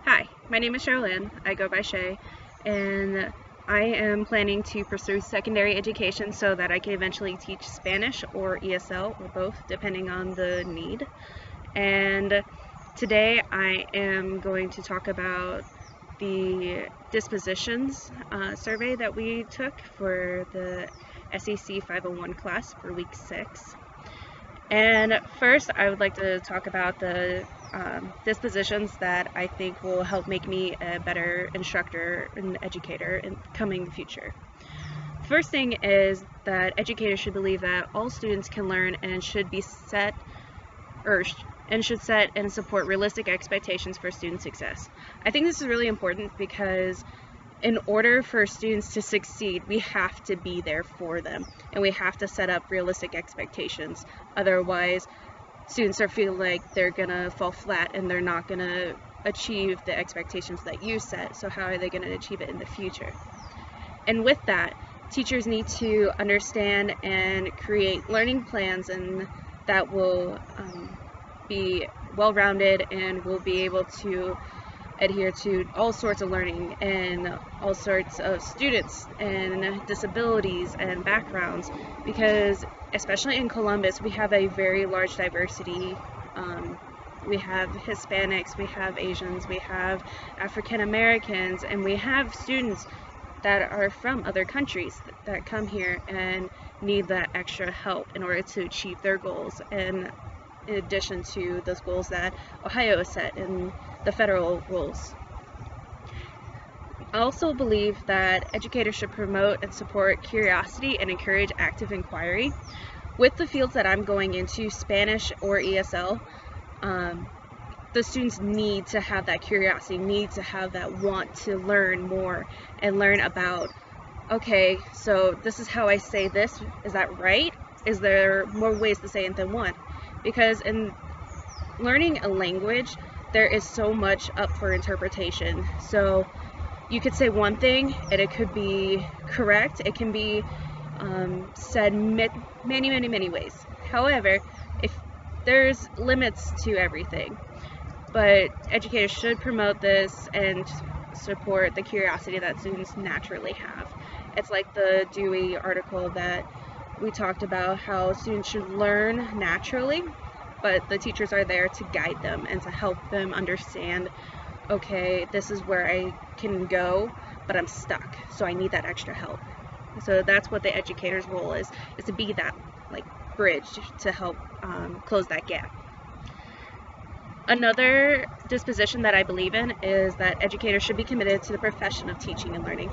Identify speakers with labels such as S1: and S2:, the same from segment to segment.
S1: Hi, my name is Charlene. I go by Shay, and I am planning to pursue secondary education so that I can eventually teach Spanish or ESL or both, depending on the need. And today I am going to talk about the Dispositions survey that we took for the SEC 501 class for week 6. And first, I would like to talk about the dispositions that I think will help make me a better instructor and educator in the coming future. First thing is that educators should believe that all students can learn and should set and support realistic expectations for student success. I think this is really important because in order for students to succeed, we have to be there for them, and we have to set up realistic expectations. Otherwise, students are feeling like they're gonna fall flat and they're not gonna achieve the expectations that you set. So how are they gonna achieve it in the future? And with that, teachers need to understand and create learning plans, and that will be well-rounded and will be able to adhere to all sorts of learning and all sorts of students and disabilities and backgrounds, because especially in Columbus we have a very large diversity. We have Hispanics, we have Asians, we have African Americans, and we have students that are from other countries that come here and need that extra help in order to achieve their goals, and in addition to those goals that Ohio has set and the federal rules. I also believe that educators should promote and support curiosity and encourage active inquiry. With the fields that I'm going into, Spanish or ESL, the students need to have that curiosity, need to have that want to learn more and learn about, okay, so this is how I say this, is that right? Is there more ways to say it than one? Because in learning a language, there is so much up for interpretation. So you could say one thing and it could be correct. It can be said many ways. However, if there's limits to everything, but educators should promote this and support the curiosity that students naturally have. It's like the Dewey article that we talked about, how students should learn naturally, but the teachers are there to guide them and to help them understand, okay, this is where I can go, but I'm stuck, so I need that extra help. So that's what the educator's role is to be that bridge to help close that gap. Another disposition that I believe in is that educators should be committed to the profession of teaching and learning.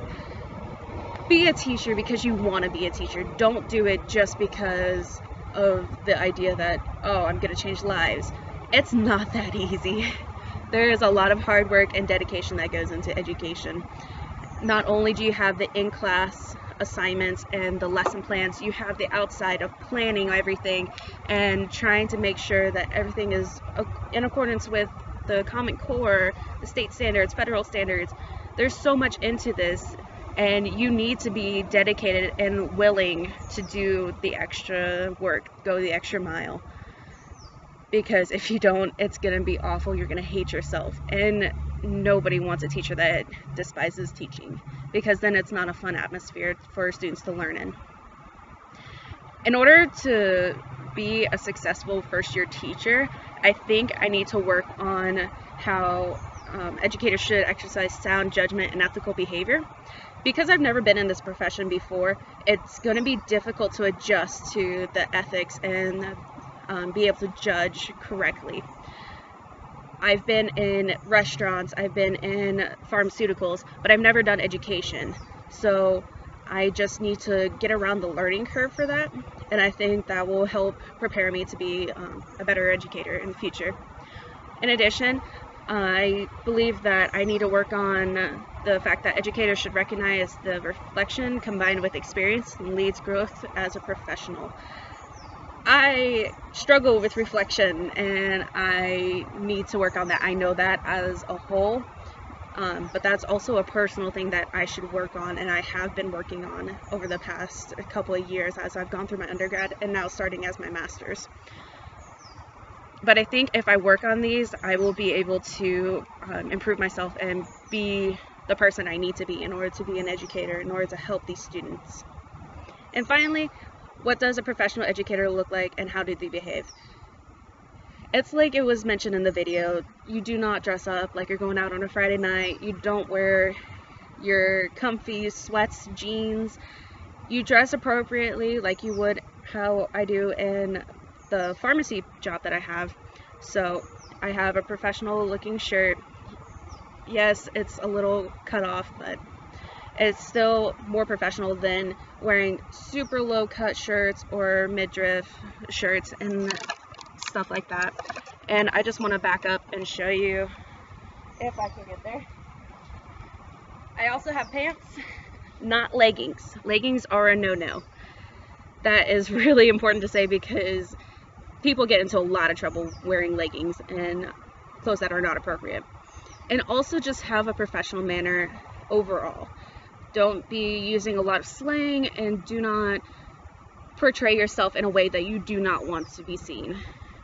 S1: Be a teacher because you want to be a teacher. Don't do it just because of the idea that, oh, I'm going to change lives. It's not that easy. There is a lot of hard work and dedication that goes into education. Not only do you have the in-class assignments and the lesson plans, you have the outside of planning everything and trying to make sure that everything is in accordance with the Common Core, the state standards, federal standards. There's so much into this, and you need to be dedicated and willing to do the extra work, go the extra mile. Because if you don't, it's going to be awful. You're going to hate yourself. And nobody wants a teacher that despises teaching, because then it's not a fun atmosphere for students to learn in. In order to be a successful first-year teacher, I think I need to work on how educators should exercise sound judgment and ethical behavior. Because I've never been in this profession before, it's going to be difficult to adjust to the ethics and be able to judge correctly. I've been in restaurants, I've been in pharmaceuticals, but I've never done education. So I just need to get around the learning curve for that, and I think that will help prepare me to be a better educator in the future. In addition, I believe that I need to work on the fact that educators should recognize the reflection combined with experience leads growth as a professional. I struggle with reflection, and I need to work on that. I know that as a whole, but that's also a personal thing that I should work on, and I have been working on over the past couple of years as I've gone through my undergrad and now starting as my master's. But I think if I work on these, I will be able to improve myself and be the person I need to be in order to be an educator, in order to help these students. And finally, what does a professional educator look like and how do they behave? It's like it was mentioned in the video, you do not dress up like you're going out on a Friday night. You don't wear your comfy sweats, jeans. You dress appropriately like you would how I do in the pharmacy job that I have. So I have a professional looking shirt. Yes, it's a little cut off, but it's still more professional than wearing super low cut shirts or midriff shirts and stuff like that. And I just want to back up and show you if I can get there. I also have pants, not leggings. Leggings are a no-no. That is really important to say because people get into a lot of trouble wearing leggings and clothes that are not appropriate. And also just have a professional manner overall. Don't be using a lot of slang and do not portray yourself in a way that you do not want to be seen.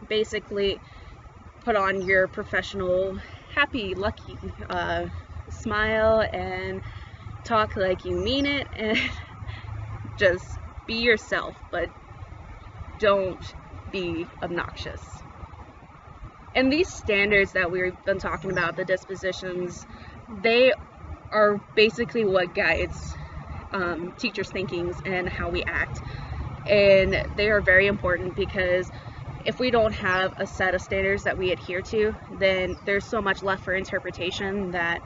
S1: Basically, put on your professional, happy, lucky smile and talk like you mean it and just be yourself, but don't be obnoxious. And these standards that we've been talking about, the dispositions, they are basically what guides teachers' thinkings and how we act. And they are very important because if we don't have a set of standards that we adhere to, then there's so much left for interpretation that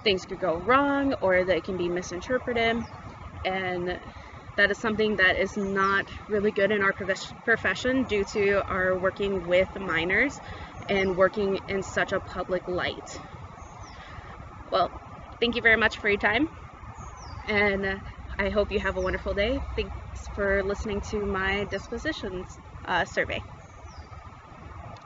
S1: things could go wrong or that can be misinterpreted. And that is something that is not really good in our profession due to our working with minors and working in such a public light. Well, thank you very much for your time, and I hope you have a wonderful day. Thanks for listening to my dispositions survey.